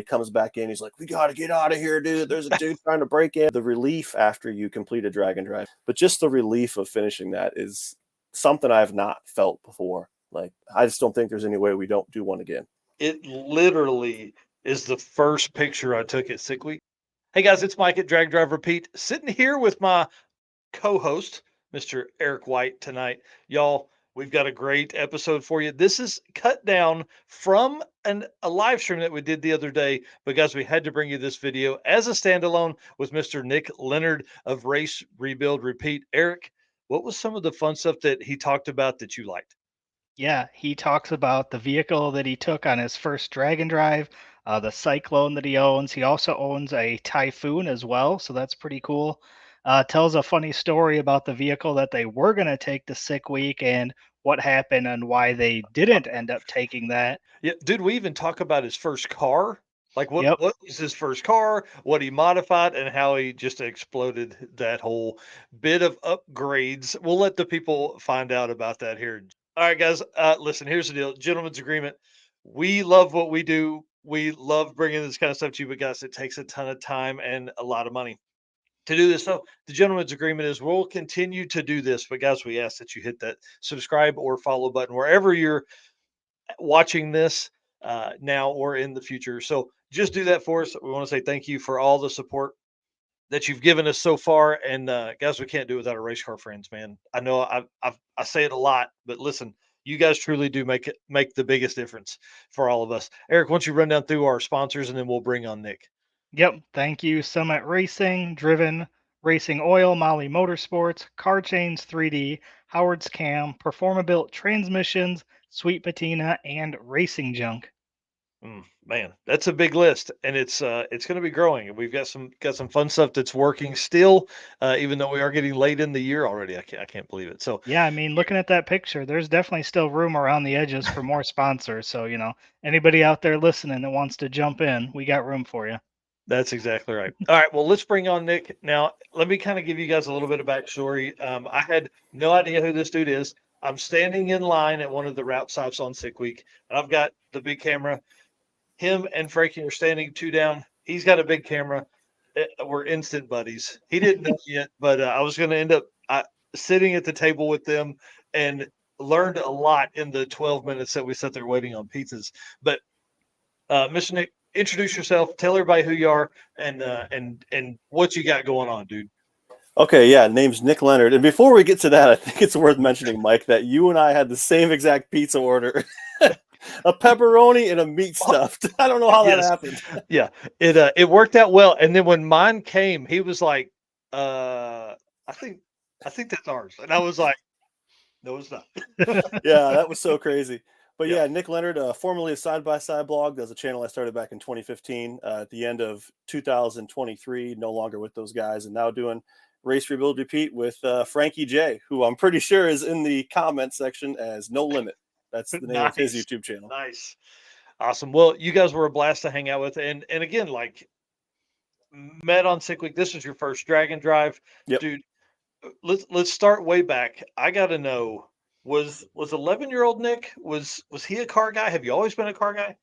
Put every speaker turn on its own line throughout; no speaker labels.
He comes back in. He's like, we got to get out of here, dude. There's a dude trying to break in. The relief after you complete a drag and drive, but just the relief of finishing that is something I've not felt before. Like, I just don't think there's any way we don't do one again.
It literally is the first picture I took at Sick Week. Hey guys, it's Mike at Drag Drive Repeat, sitting here with my co-host, Mr. Eric White, tonight. Y'all, we've got a great episode for you. This is cut down from a live stream that we did the other day, but guys, we had to bring you this video as a standalone with Mr. Nick Leonard of Race, Rebuild, Repeat. Eric, what was some of the fun stuff that he talked about that you liked?
Yeah, he talks about the vehicle that he took on his first drag and drive, the Syclone that he owns. He also owns a Typhoon as well, so that's pretty cool. Tells a funny story about the vehicle that they were going to take to Sick Week and what happened and why they didn't end up taking that.
Yeah, dude, we even talk about his first car. Like
Yep.
what was his first car, what he modified, and how he just exploded that whole bit of upgrades. We'll let the people find out about that here. All right, guys. Listen, here's the deal. Gentlemen's agreement. We love what we do. We love bringing this kind of stuff to you, but guys, it takes a ton of time and a lot of money to do this. So the gentleman's agreement is we'll continue to do this, but guys, we ask that you hit that subscribe or follow button wherever you're watching this now or in the future. So just do that for us. We want to say thank you for all the support that you've given us so far. And guys, we can't do it without our race car friends, man. I know I say it a lot, but listen, you guys truly do make the biggest difference for all of us. Eric, why don't you run down through our sponsors and then we'll bring on Nick.
Yep. Thank you, Summit Racing, Driven, Racing Oil, Molly Motorsports, Car Chains 3D, Howard's Cam, Performabuilt Transmissions, Sweet Patina, and Racing Junk.
Man, that's a big list, and it's going to be growing. And we've got some fun stuff that's working still, even though we are getting late in the year already. I can't believe it. So
Yeah, I mean, looking at that picture, there's definitely still room around the edges for more sponsors. So, anybody out there listening that wants to jump in, we got room for you.
that's exactly right. All right, well, let's bring on Nick now. Let me kind of give you guys a little bit of backstory. I had no idea who this dude is. I'm standing in line at one of the route stops on Sick Week, and I've got the big camera. Him and Frankie are standing two down. He's got a big camera. We're instant buddies. He didn't know yet, but I was going to end up sitting at the table with them and learned a lot in the 12 minutes that we sat there waiting on pizzas. But Mr. Nick, introduce yourself. Tell everybody who you are and what you got going on, dude.
Okay, yeah, name's Nick Leonard. And before we get to that, I think it's worth mentioning, Mike, that you and I had the same exact pizza order. A pepperoni and a meat stuffed. I don't know how that happened.
Yeah, it worked out well. And then when mine came, he was like, I think that's ours. And I was like, no, it's not.
Yeah, that was so crazy. But yeah, Nick Leonard, formerly a side-by-side blog, does a channel I started back in 2015. At the end of 2023, no longer with those guys, and now doing Race, Rebuild, Repeat with Frankie J, who I'm pretty sure is in the comment section as No Limit. That's the name of his YouTube channel.
Nice. Awesome. Well, you guys were a blast to hang out with. And again, like, met on Sick Week. This was your first drag and drive.
Yep.
Dude, let's start way back. I got to know, was 11-year-old Nick, was he a car guy? Have you always been a car guy?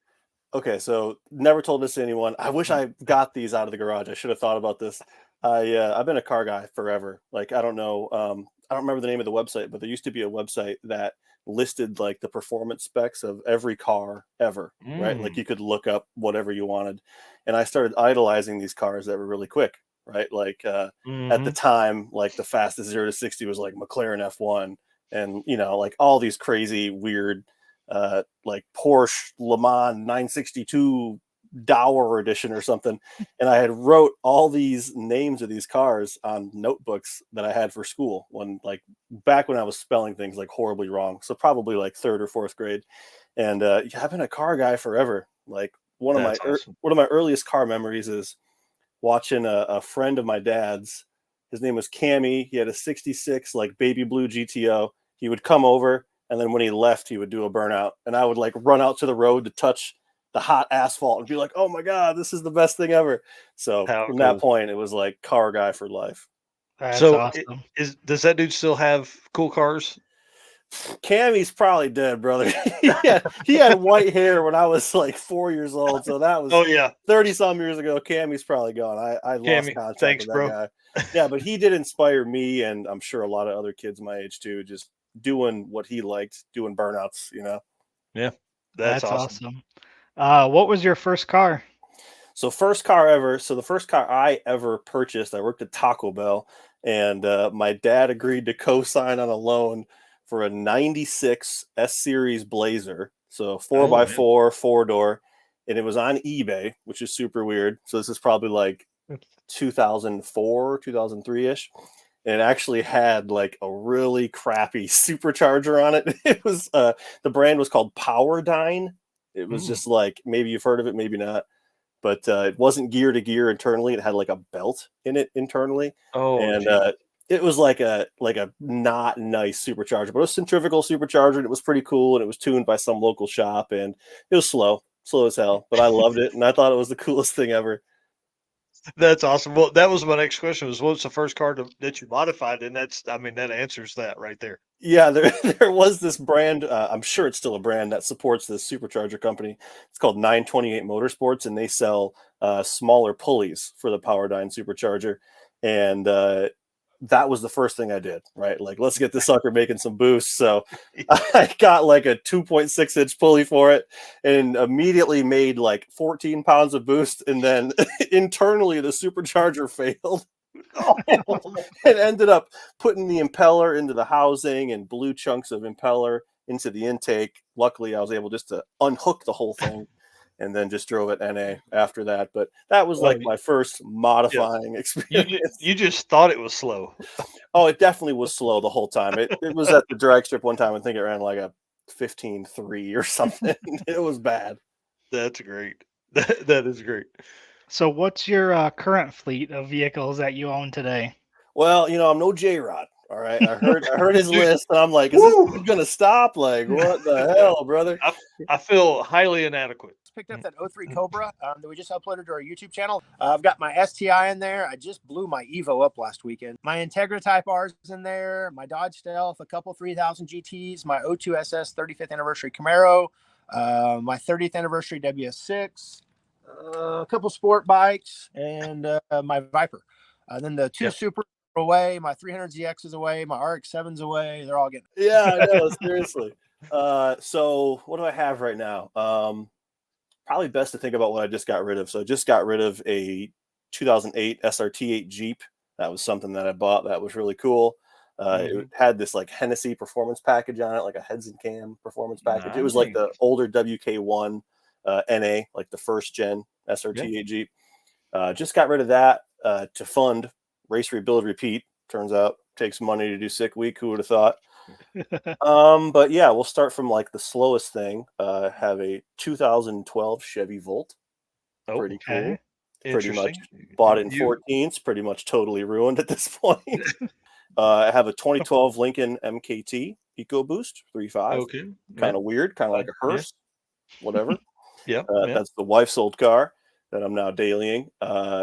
Okay, so never told this to anyone. I wish I got these out of the garage. I should have thought about this. I've been a car guy forever. Like, I don't know, I don't remember the name of the website, but there used to be a website that listed like the performance specs of every car ever, right? Like, you could look up whatever you wanted. And I started idolizing these cars that were really quick, right? Like at the time, like the fastest 0 to 60 was like McLaren F1 and, like all these crazy, weird, like Porsche Le Mans 962 Dower edition or something. And I had wrote all these names of these cars on notebooks that I had for school back when I was spelling things like horribly wrong. So probably like 3rd or 4th grade. And I've been a car guy forever. Like one of my earliest car memories is watching a friend of my dad's. His name was Cammy. He had a 66 like baby blue GTO. He would come over, and then when he left, he would do a burnout. And I would like run out to the road to touch the hot asphalt and be like, oh my God, this is the best thing ever. So from that point, it was like car guy for life.
That's awesome.
Does that dude still have cool cars?
Cammy's probably dead, brother. he had white hair when I was like 4 years old, so that was
Oh yeah,
30-some years ago. Cammy's probably gone. I lost
Cammy,
contact
thanks,
with that
bro.
guy. Yeah, but he did inspire me, and I'm sure a lot of other kids my age too, just doing what he liked, doing burnouts.
Yeah, that's
That's
awesome.
awesome. What was your first car?
So first car ever. So the first car I ever purchased, I worked at Taco Bell, and my dad agreed to co-sign on a loan for a '96 S Series Blazer. So four
Oh
by
man,
four, 4-door, and it was on eBay, which is super weird. So this is probably like 2004, 2003 ish. And it actually had like a really crappy supercharger on it. It was the brand was called Powerdyne. It was
Mm.
just like, maybe you've heard of it, maybe not, but it wasn't gear to gear internally. It had like a belt in it internally,
Oh
and
gee,
it was like a not nice supercharger, but it was centrifugal supercharger, and it was pretty cool, and it was tuned by some local shop, and it was slow as hell, but I loved it, and I thought it was the coolest thing ever.
that's awesome. Well, that was my next question. Was what's the first car that you modified? And I mean, that answers that right there.
Yeah, there there was this brand. I'm sure it's still a brand that supports this supercharger company. It's called 928 Motorsports, and they sell smaller pulleys for the Powerdyne supercharger. And that was the first thing I did. Right, like let's get this sucker making some boost. So I got like a 2.6-inch pulley for it, and immediately made like 14 pounds of boost. And then internally, the supercharger failed. It ended up putting the impeller into the housing and blew chunks of impeller into the intake. Luckily, I was able just to unhook the whole thing and then just drove it NA after that. But that was
Like
like my first
yeah,
modifying experience.
you just thought it was slow.
Oh, it definitely was slow the whole time. It was at the drag strip one time. I think it ran like a 15.3 or something. It was bad.
That's great. That is great.
So, what's your current fleet of vehicles that you own today?
Well, I'm no J Rod. All right. I heard his
Dude,
list, and I'm like, is this
woo!
dude gonna stop? Like, what the hell, brother?
I feel highly inadequate.
Picked up that '03 Cobra that we just uploaded to our YouTube channel. I've got my STI in there. I just blew my Evo up last weekend. My Integra Type R's in there. My Dodge Stealth, a couple 3000 GTs, my O2 SS 35th anniversary Camaro, my 30th anniversary WS6, a couple sport bikes, and my Viper. Then the two
Yeah.
Super are away. My 300ZX is away. My RX-7's away. They're all getting.
Yeah, I know, seriously. So what do I have right now? Probably best to think about what I just got rid of. So I just got rid of a 2008 SRT8 Jeep. That was something that I bought that was really cool. It had this like Hennessy performance package on it, like a heads and cam performance package. It was like the
Nice.
older WK1 NA, like the first gen
Yeah.
SRT8 Jeep. Just got rid of that to fund Race Rebuild Repeat. Turns out takes money to do Sick Week. Who would have thought? But yeah, we'll start from like the slowest thing. Have a 2012 Chevy Volt.
Oh,
Pretty cool.
Okay.
Pretty much
interesting.
bought it in
You
14s. Pretty much totally ruined at this point. I have a 2012 Lincoln MKT EcoBoost 3.5.
okay? Yeah,
Kind of weird, kind of like
fine.
a hearse. Whatever.
Yeah, yeah.
That's the wife's old car that I'm now dailying.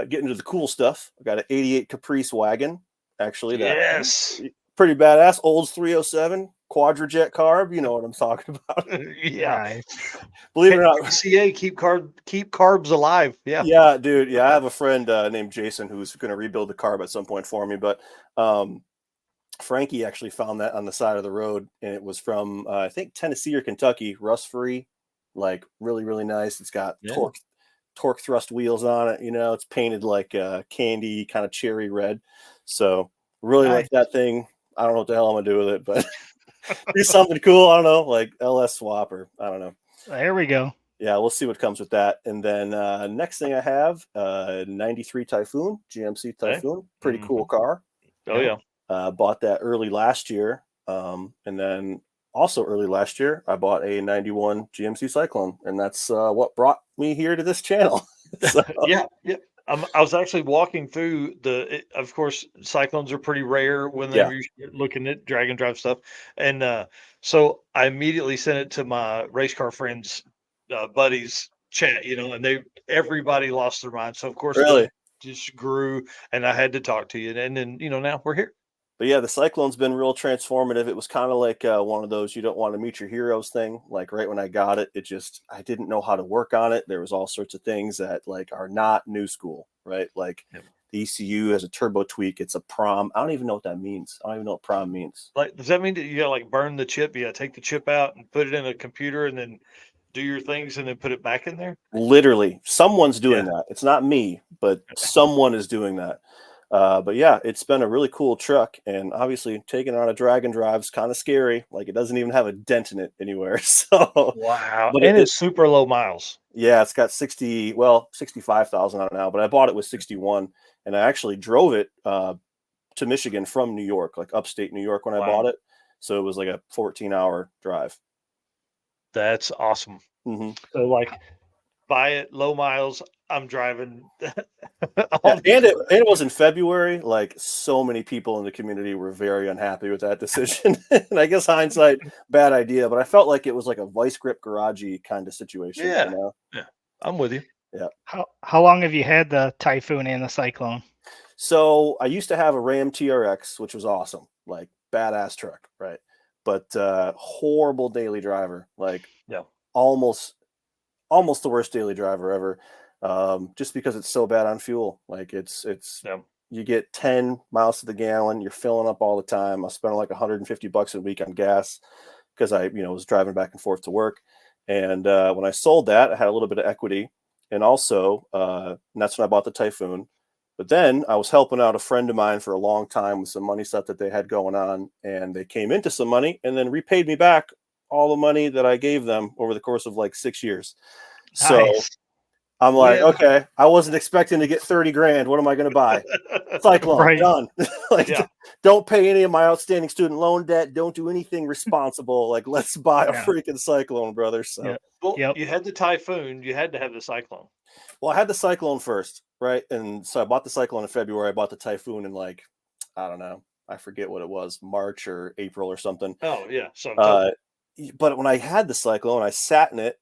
Getting to the cool stuff. I got an 88 Caprice wagon. Actually, that
Yes.
pretty badass. Olds 307 quadrajet carb. You know what I'm talking about.
Yeah.
Nice.
Believe it or not.
CA keep carbs alive. Yeah.
Yeah, dude. Yeah, I have a friend named Jason who's going to rebuild the carb at some point for me. But Frankie actually found that on the side of the road, and it was from I think Tennessee or Kentucky, rust free, like really really nice. It's got
Yeah.
torque thrust wheels on it. It's painted like candy, kind of cherry red. So really like that thing. I don't know what the hell I'm gonna do with it, but do something cool. I don't know, like LS swap or I don't know.
There we go.
Yeah, we'll see what comes with that. And then next thing I have 93 Typhoon, GMC Typhoon. Pretty cool car.
Oh yeah.
Bought that early last year. And then also early last year, I bought a 91 GMC Syclone. And that's what brought me here to this channel. So,
Yeah. Yeah. I was actually walking through of course, cyclones are pretty rare
yeah.
whenever you're looking at drag and drive stuff. And so I immediately sent it to my race car friends, buddies chat, and everybody lost their mind. So of course
Really?
just grew and I had to talk to you. And then, now we're here.
But yeah, the Cyclone's been real transformative. It was kind of like one of those you don't want to meet your heroes thing. Like right when I got it, I didn't know how to work on it. There was all sorts of things that like are not new school, right? Like
Yep.
the ECU has a turbo tweak. It's a prom. I don't even know what that means. I don't even know what prom means.
Like, does that mean that you gotta like burn the chip? You gotta take the chip out and put it in a computer and then do your things and then put it back in there?
Literally, someone's doing
Yeah.
that. It's not me, but someone is doing that. But yeah, it's been a really cool truck, and obviously taking it on a drag and drive is kind of scary. Like it doesn't even have a dent in it anywhere. So,
Wow.
but
And it's super low miles.
yeah, it's got 65,000 on it now. But I bought it with 61, and I actually drove it to Michigan from New York, like upstate New York, when I
Wow.
bought it. So it was like a 14-hour drive.
That's awesome.
hmm
So like buy it low miles. I'm driving.
Yeah, and it was in February. Like so many people in the community were very unhappy with that decision. And I guess hindsight, bad idea. But I felt like it was like a vice grip garagey kind of situation.
Yeah.
You know?
Yeah. I'm with you.
How long have you had the Typhoon and the Cyclone?
So I used to have a Ram TRX, which was awesome, like badass truck, right? But horrible daily driver, like
Yeah.
almost the worst daily driver ever. Just because it's so bad on fuel. Like it's
Yeah.
you get 10 miles to the gallon, you're filling up all the time. I spent like $150 a week on gas because I, was driving back and forth to work. And when I sold that, I had a little bit of equity, and also and that's when I bought the Typhoon. But then I was helping out a friend of mine for a long time with some money stuff that they had going on, and they came into some money and then repaid me back all the money that I gave them over the course of like 6 years. So
Nice.
I'm like,
When-
okay, I wasn't expecting to get 30 grand. What am I going to buy? Cyclone,
Right.
done. Like,
Yeah.
don't pay any of my outstanding student loan debt. Don't do anything responsible. Like, let's buy a
Yeah.
freaking Cyclone, brother. So,
Yeah.
Well,
Yep.
you had the Typhoon. You had to have the Cyclone.
well, I had the Cyclone first, right? And so I bought the Cyclone in February. I bought the Typhoon in like, I don't know, I forget what it was, March or April or something.
Oh yeah. So
But when I had the Cyclone, I sat in it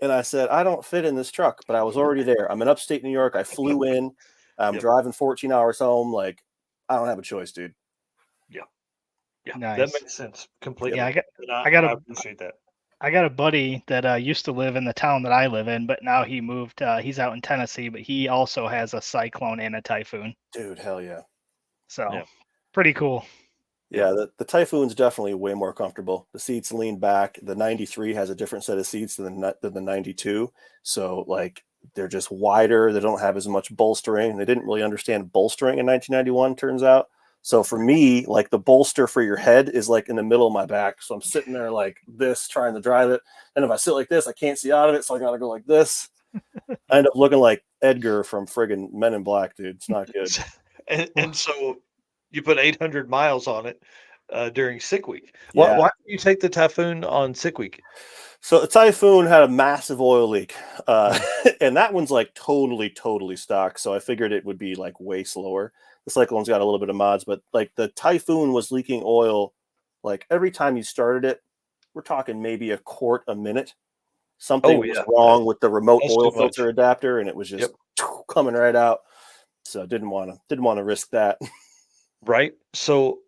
and I said, I don't fit in this truck, but I was already there. I'm in upstate New York. I flew in. I'm
Yep.
driving 14 hours home. Like, I don't have a choice, dude.
yeah,
Nice.
that makes sense completely.
Yeah,
And
I
I appreciate that.
I got a buddy that used to live in the town that I live in, but now he moved. He's out in Tennessee, but he also has a Cyclone and a Typhoon.
Dude, hell yeah.
So
Yeah.
pretty cool.
Yeah, the Typhoon's definitely way more comfortable. The seats lean back. The 93 has a different set of seats than the 92. So, like, they're just wider. They don't have as much bolstering. They didn't really understand bolstering in 1991, turns out. So for me, like the bolster for your head is like in the middle of my back. So I'm sitting there like this, trying to drive it. And if I sit like this, I can't see out of it. So I got to go like this. I end up looking like Edgar from friggin' Men in Black, dude. It's not good.
And so you put 800 miles on it during sick week.
Yeah.
Why did you take the Typhoon on sick week?
So the Typhoon had a massive oil leak. And that one's like totally stock. So I figured it would be like way slower. The Cyclone's got a little bit of mods, but like the Typhoon was leaking oil like every time you started it. We're talking maybe a quart a minute. Something was wrong with the remote
That's
oil
too much.
filter adapter, and it was just coming right out. So didn't want to risk that.
Right. So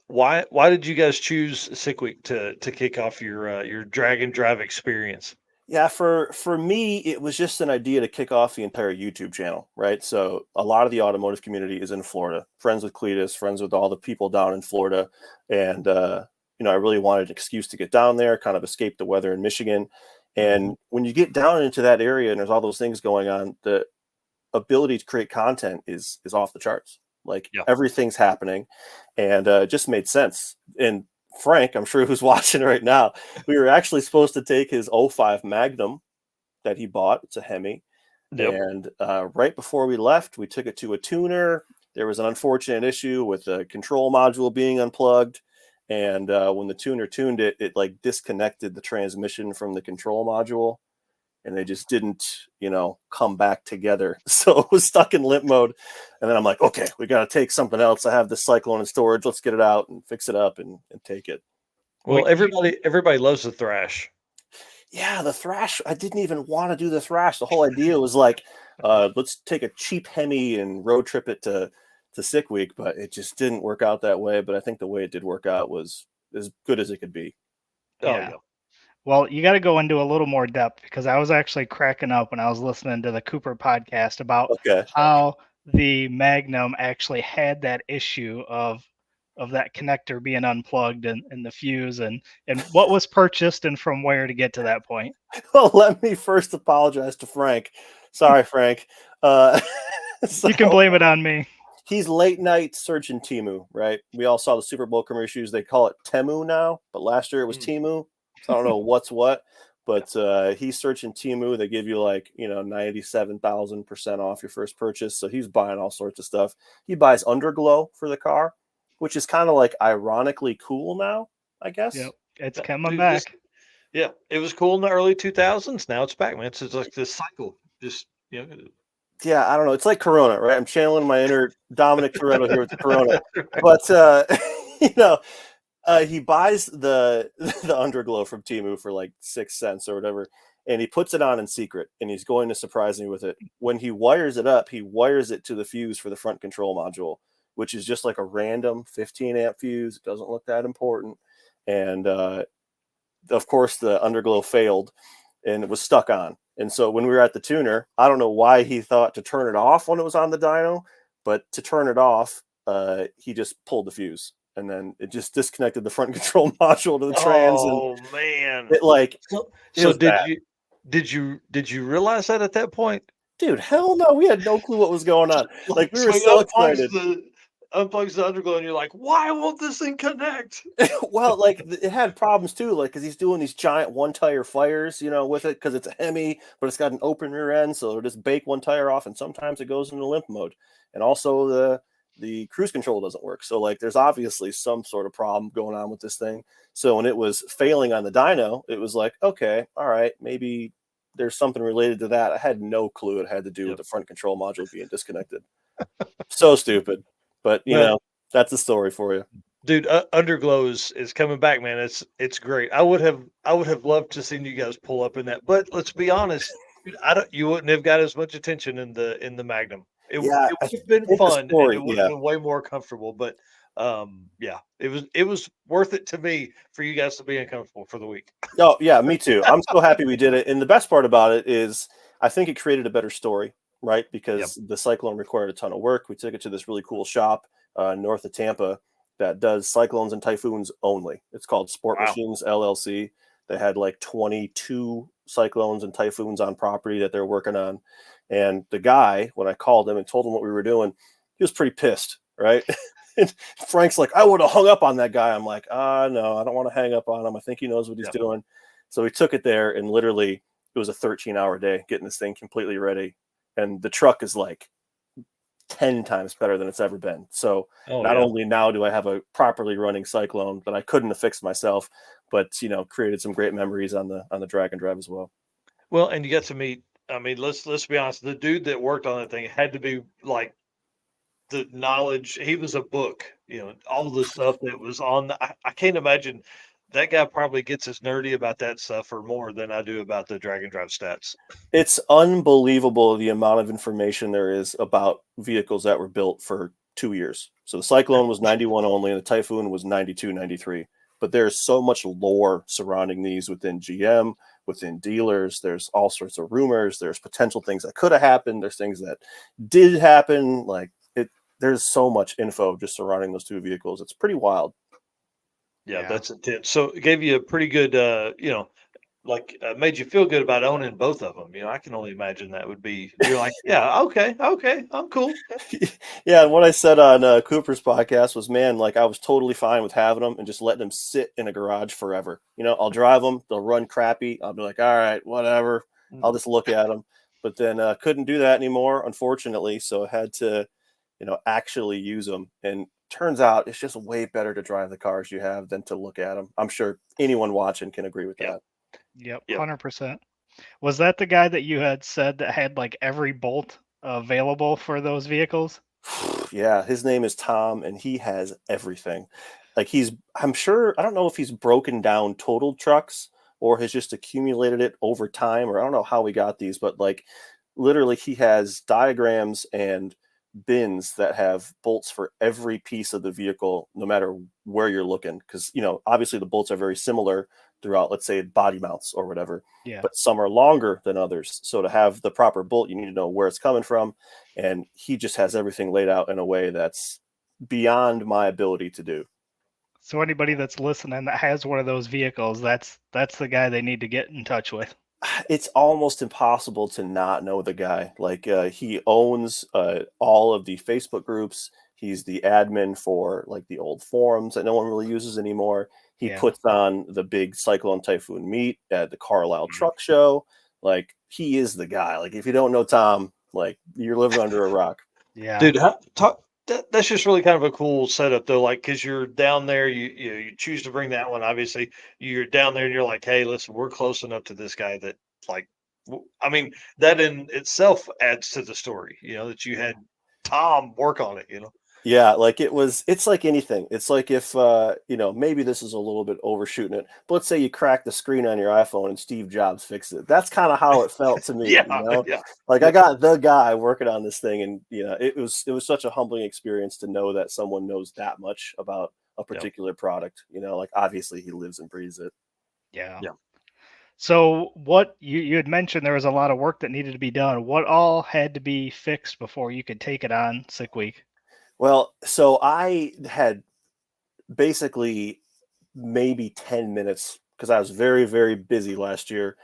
why did you guys choose sick week to kick off your drag and drive experience?
Yeah, for me, it was just an idea to kick off the entire YouTube channel, right? So a lot of the automotive community is in Florida, friends with Cletus, friends with all the people down in Florida. And, I really wanted an excuse to get down there, kind of escape the weather in Michigan. And when you get down into that area and there's all those things going on, the ability to create content is off the charts. Like everything's happening, and it just made sense. And Frank, I'm sure who's watching right now, we were actually supposed to take his 05 Magnum that he bought. It's a Hemi. And right before we left, we took it to a tuner. There was an unfortunate issue with the control module being unplugged. And when the tuner tuned it, it like disconnected the transmission from the control module. And they just didn't, come back together. So it was stuck in limp mode. And then I'm like, okay, we got to take something else. I have this Cyclone in storage. Let's get it out and fix it up and take it.
Well, everybody loves the Thrash.
Yeah, the Thrash. I didn't even want to do the Thrash. The whole idea was like, let's take a cheap Hemi and road trip it to to Sick Week, but it just didn't work out that way. But I think the way it did work out was as good as it could be.
Oh
Yeah.
yeah.
Well, you got to go into a little more depth because I was actually cracking up when I was listening to the Cooper podcast about
Okay.
how the Magnum actually had that issue of that connector being unplugged and the fuse and what was purchased and from where to get to that point.
Well, let me first apologize to Frank. Sorry, Frank.
You can blame it on me.
He's late night searching Temu, right? We all saw the Super Bowl commercials. They call it Temu now, but last year it was Temu. So I don't know what's what, but he's searching Temu. They give you like, 97,000% off your first purchase. So he's buying all sorts of stuff. He buys underglow for the car, which is kind of like ironically cool now, I guess.
Yep. It's
Yeah,
coming
dude,
back.
Yeah, it was cool in the early 2000s. Now it's back, man. It's just like this cycle. Just
Yeah, I don't know. It's like Corona, right? I'm channeling my inner Dominic Toretto here with the Corona. But he buys the underglow from Temu for like 6 cents or whatever, and he puts it on in secret, and he's going to surprise me with it. When he wires it up, he wires it to the fuse for the front control module, which is just like a random 15 amp fuse. It doesn't look that important. And of course, the underglow failed and it was stuck on. And so when we were at the tuner, I don't know why he thought to turn it off when it was on the dyno, but to turn it off, he just pulled the fuse. And then it just disconnected the front control module to the trans.
Oh man!
So
did you realize that at that point?
Dude, hell no! We had no clue what was going on. Like we were so excited.
Unplugs the underglow, and you're like, "Why won't this thing connect?"
Well, like it had problems too, like because he's doing these giant one tire fires, with it because it's a Hemi, but it's got an open rear end, so it'll just bake one tire off, and sometimes it goes into limp mode, and also the cruise control doesn't work. So like there's obviously some sort of problem going on with this thing. So when it was failing on the dyno, it was like, okay, all right, maybe there's something related to that. I had no clue it had to do with the front control module being disconnected. So stupid. But that's the story for you,
dude. Underglow is coming back, man. It's great. I would have loved to seen you guys pull up in that, but let's be honest, dude, you wouldn't have got as much attention in the Magnum. It would have been fun and it would have been way more comfortable. But it was worth it to me for you guys to be uncomfortable for the week.
Oh yeah, me too. I'm so happy we did it. And the best part about it is I think it created a better story, right? Because the Syclone required a ton of work. We took it to this really cool shop north of Tampa that does cyclones and typhoons only. It's called Sport Machines LLC. They had like 22 cyclones and typhoons on property that they're working on. And the guy, when I called him and told him what we were doing, he was pretty pissed, right? And Frank's like, I would have hung up on that guy. I'm like, no, I don't want to hang up on him. I think he knows what he's doing. So we took it there, and literally it was a 13-hour day getting this thing completely ready. And the truck is like 10 times better than it's ever been. So not only now do I have a properly running Syclone that I couldn't have fixed myself, but created some great memories on the drag and drive as well.
Well, and you get to meet. I mean, let's be honest. The dude that worked on that thing had to be like the knowledge. He was a book. All the stuff that was on. I can't imagine. That guy probably gets as nerdy about that stuff or more than I do about the drag and drive stats.
It's unbelievable the amount of information there is about vehicles that were built for 2 years. So the Syclone was 91 only, and the Typhoon was 92, 93. But there's so much lore surrounding these within GM, within dealers. There's all sorts of rumors. There's potential things that could have happened. There's things that did happen. There's so much info just surrounding those two vehicles. It's pretty wild.
Yeah, that's intense. So it gave you a pretty good, made you feel good about owning both of them. I can only imagine that would be, you're like, yeah, okay, I'm cool.
Yeah, and what I said on Cooper's podcast was, man, like I was totally fine with having them and just letting them sit in a garage forever. I'll drive them, they'll run crappy. I'll be like, all right, whatever. I'll just look at them. But then couldn't do that anymore, unfortunately. So I had to, actually use them. And turns out it's just way better to drive the cars you have than to look at them. I'm sure anyone watching can agree with that.
Yep, 100%. Was that the guy that you had said that had like every bolt available for those vehicles?
Yeah, his name is Tom, and he has everything. Like I'm sure, I don't know if he's broken down total trucks or has just accumulated it over time, or I don't know how we got these, but like literally he has diagrams and bins that have bolts for every piece of the vehicle, no matter where you're looking. Because, obviously the bolts are very similar throughout, let's say, body mounts or whatever,
Yeah.
but some are longer than others. So to have the proper bolt, you need to know where it's coming from. And he just has everything laid out in a way that's beyond my ability to do.
So anybody that's listening that has one of those vehicles, that's the guy they need to get in touch with.
It's almost impossible to not know the guy. Like, he owns all of the Facebook groups. He's the admin for like the old forums that no one really uses anymore. He
Yeah.
puts on the big Cyclone Typhoon meet at the Carlisle Truck Show. Like, he is the guy. Like, if you don't know Tom, like, you're living under a rock.
Yeah.
Dude, that's just really kind of a cool setup though. Like, cause you're down there, you choose to bring that one. Obviously you're down there and you're like, hey, listen, we're close enough to this guy that like, I mean, that in itself adds to the story, that you had Tom work on it,
Yeah, like it's like anything. It's like if, maybe this is a little bit overshooting it, but let's say you crack the screen on your iPhone and Steve Jobs fixed it. That's kind of how it felt to me,
Yeah.
Like, I got the guy working on this thing, and, it was such a humbling experience to know that someone knows that much about a particular product, like, obviously he lives and breathes it.
Yeah.
Yeah.
So what you had mentioned there was a lot of work that needed to be done. What all had to be fixed before you could take it on Sick Week?
Well, so I had basically maybe 10 minutes because I was very, very busy last year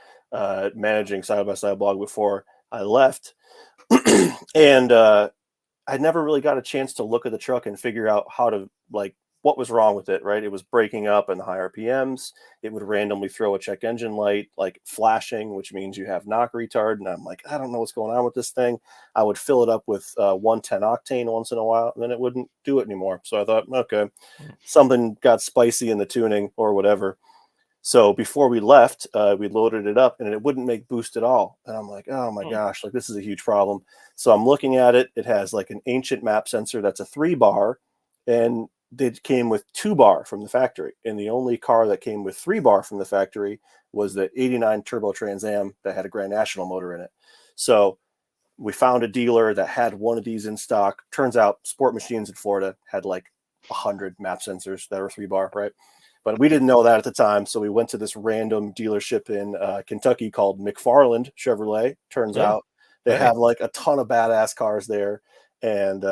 managing Side by Side Blog before I left. And I never really got a chance to look at the truck and figure out how to, like, what was wrong with it, right? It was breaking up in the high RPMs. It would randomly throw a check engine light, like flashing, which means you have knock retard. And I'm like, I don't know what's going on with this thing. I would fill it up with 110 octane once in a while, and then it wouldn't do it anymore. So I thought, okay, something got spicy in the tuning or whatever. So before we left, we loaded it up and it wouldn't make boost at all. And I'm like, oh my gosh, like, this is a huge problem. So I'm looking at it. It has like an ancient map sensor that's a 3-bar, and it came with 2-bar from the factory. And the only car that came with 3-bar from the factory was the 89 Turbo Trans Am that had a Grand National motor in it. So we found a dealer that had one of these in stock. Turns out Sport Machines in Florida had like 100 map sensors that were 3-bar, right? But we didn't know that at the time. So we went to this random dealership in Kentucky called McFarland Chevrolet. Turns out they have like a ton of badass cars there, and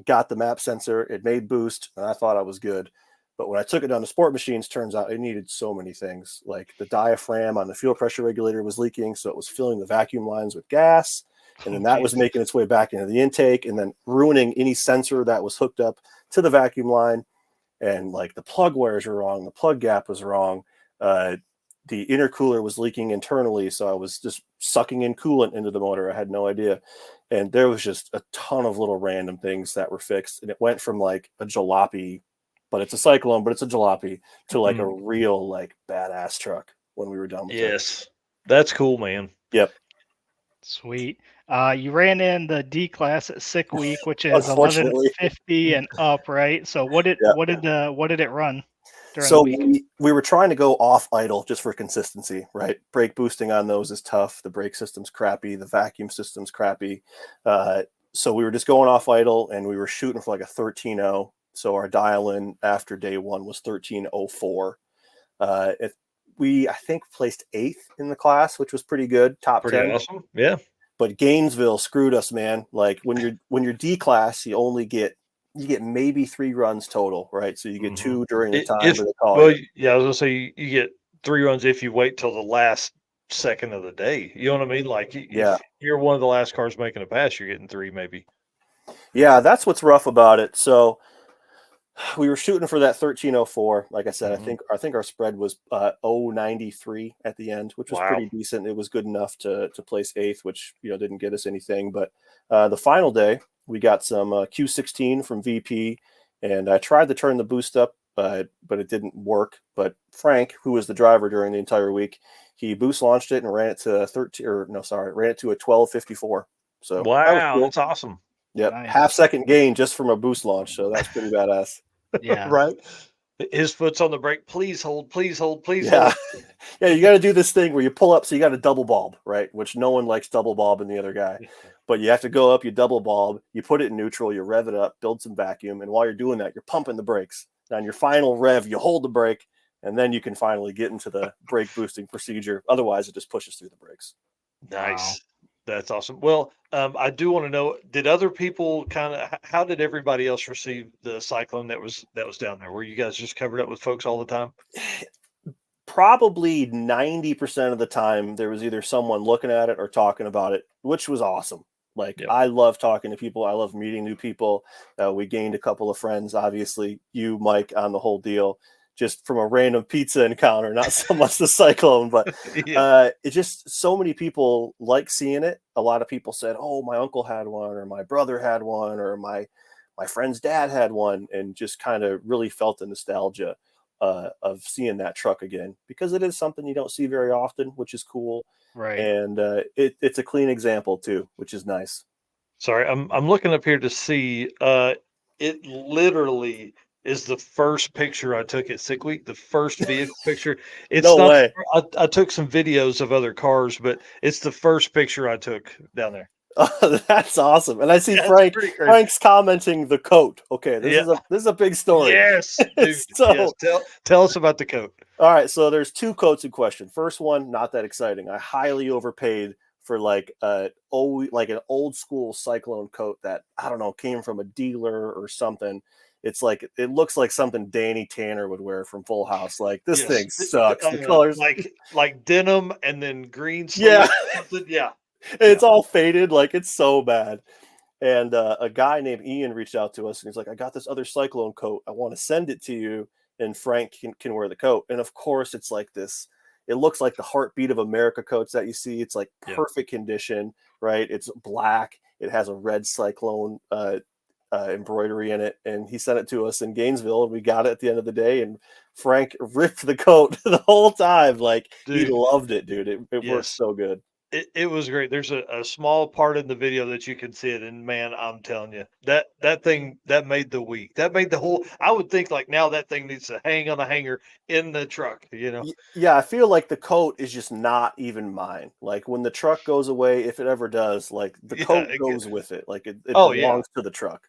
got the map sensor. It made boost, and I thought I was good. But when I took it down to Sport Machines, turns out it needed so many things. Like, the diaphragm on the fuel pressure regulator was leaking, so it was filling the vacuum lines with gas. And then that was making its way back into the intake and then ruining any sensor that was hooked up to the vacuum line. And like, the plug wires were wrong, the plug gap was wrong, the intercooler was leaking internally, so I was just sucking in coolant into the motor. I had no idea. And there was just a ton of little random things that were fixed, and it went from like a jalopy, but it's a Cyclone, but it's a jalopy, to like a real, like, badass truck when we were done with it.
Yes, that's cool, man.
Yep.
Sweet. You ran in the D class at Sick Week, which is
Unfortunately.
1150 and up, right? So what did it run during
So
the week?
we were trying to go off idle just for consistency, right? Brake boosting on those is tough. The brake system's crappy. The vacuum system's crappy. So we were just going off idle, and we were shooting for like a 13.0. So our dial-in after day one was 13.04. We, I think, placed 8th in the class, which was pretty good. Top
Pretty
10.
awesome. Yeah.
But Gainesville screwed us, man. Like, when you're D class, you get maybe 3 runs total, right? So you get 2 during the time that they call you.
Yeah, I was gonna say you get 3 runs if you wait till the last second of the day. You know what I mean? Like,
Yeah.
if you're one of the last cars making a pass, you're getting 3 maybe.
Yeah, that's what's rough about it. So we were shooting for that 13.04. Like I said, I think our spread was 0.93 at the end, which was pretty decent. It was good enough to place 8th, which didn't get us anything. But the final day, we got some Q16 from VP, and I tried to turn the boost up, but it didn't work. But Frank, who was the driver during the entire week, he boost launched it and ran it to ran it to a 12.54. So
wow, that's awesome.
Yep,
Nice.
half-second gain just from a boost launch. So that's pretty badass.
Yeah.
Right. His foot's on the brake. Please hold, please hold, please
Yeah.
hold.
Yeah, you got to do this thing where you pull up, so you got a double bulb, right? Which no one likes double bulb in the other guy. But you have to go up, you double bulb, you put it in neutral, you rev it up, build some vacuum, and while you're doing that, you're pumping the brakes. Now, on your final rev, you hold the brake, and then you can finally get into the brake boosting procedure. Otherwise, it just pushes through the brakes.
Nice. That's awesome. Well, I do want to know, did other people how did everybody else receive the Syclone that was down there? Were you guys just covered up with folks all the time?
Probably 90% of the time, there was either someone looking at it or talking about it, which was awesome. Like,
Yep.
I love talking to people. I love meeting new people. We gained a couple of friends, obviously, you, Mike, on the whole deal, just from a random pizza encounter, not so much the Syclone, but
Yeah.
it just, so many people like seeing it. A lot of people said, oh, my uncle had one, or my brother had one, or my friend's dad had one, and just kind of really felt the nostalgia of seeing that truck again, because it is something you don't see very often, which is cool.
Right.
And it's a clean example too, which is nice.
Sorry, I'm looking up here to see. It literally is the first picture I took at Sick Week, the first vehicle picture. It's
No
not.
way.
I took some videos of other cars, but it's the first picture I took down there.
That's awesome. And I see
Yeah, it's
Frank.
pretty crazy.
Frank's commenting the coat. Okay, this
Yeah.
is a big story.
Yes, dude.
So,
Yes. Tell us about the coat.
all right, so there's two coats in question. First one, not that exciting. I highly overpaid for like an old school Syclone coat that, I don't know, came from a dealer or something. It's like, it looks like something Danny Tanner would wear from Full House. Like, this thing sucks. The colors,
like denim and then green
yeah,
sleeves or something. Yeah.
it's all faded. Like, it's so bad. And a guy named Ian reached out to us, and he's like, I got this other Syclone coat. I want to send it to you, and Frank can wear the coat. And of course, it's like this. It looks like the Heartbeat of America coats that you see. It's like perfect condition, right? It's black. It has a red Syclone embroidery in it. And he sent it to us in Gainesville, and we got it at the end of the day. And Frank ripped the coat the whole time. Like,
Dude.
he loved it, dude. It works so good.
It was great. There's a small part in the video that you can see it, and man, I'm telling you, that thing that made the week. That made the whole. I would think like now that thing needs to hang on a hanger in the truck. You know.
Yeah, I feel like the coat is just not even mine. Like, when the truck goes away, if it ever does, like, the coat goes with it. Like, it belongs to the truck.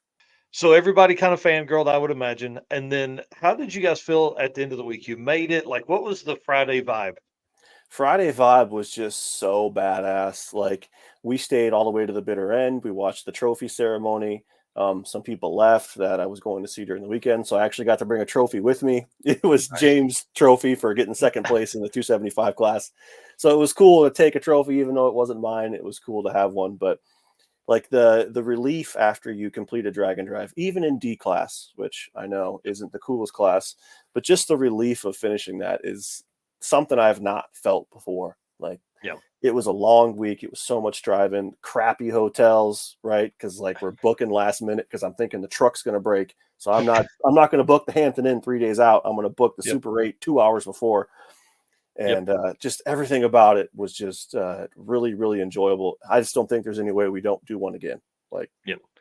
So everybody kind of fangirled, I would imagine. And then, how did you guys feel at the end of the week? You made it. Like, what was the Friday vibe?
Friday vibe was just so badass. Like, we stayed all the way to the bitter end. We watched the trophy ceremony. Some people left that I was going to see during the weekend, so I actually got to bring a trophy with me. It was James' trophy for getting second place in the 275 class. So it was cool to take a trophy, even though it wasn't mine. It was cool to have one. But like, the relief after you complete a drag and drive, even in D class, which I know isn't the coolest class, but just the relief of finishing that is something I have not felt before. Like, it was a long week. It was so much driving, crappy hotels, right? Because like, we're booking last minute because I'm thinking the truck's going to break. So I'm not going to book the Hampton Inn 3 days out. I'm going to book the Super 8 2 hours before. And just everything about it was just really, really enjoyable. I just don't think there's any way we don't do one again. Like,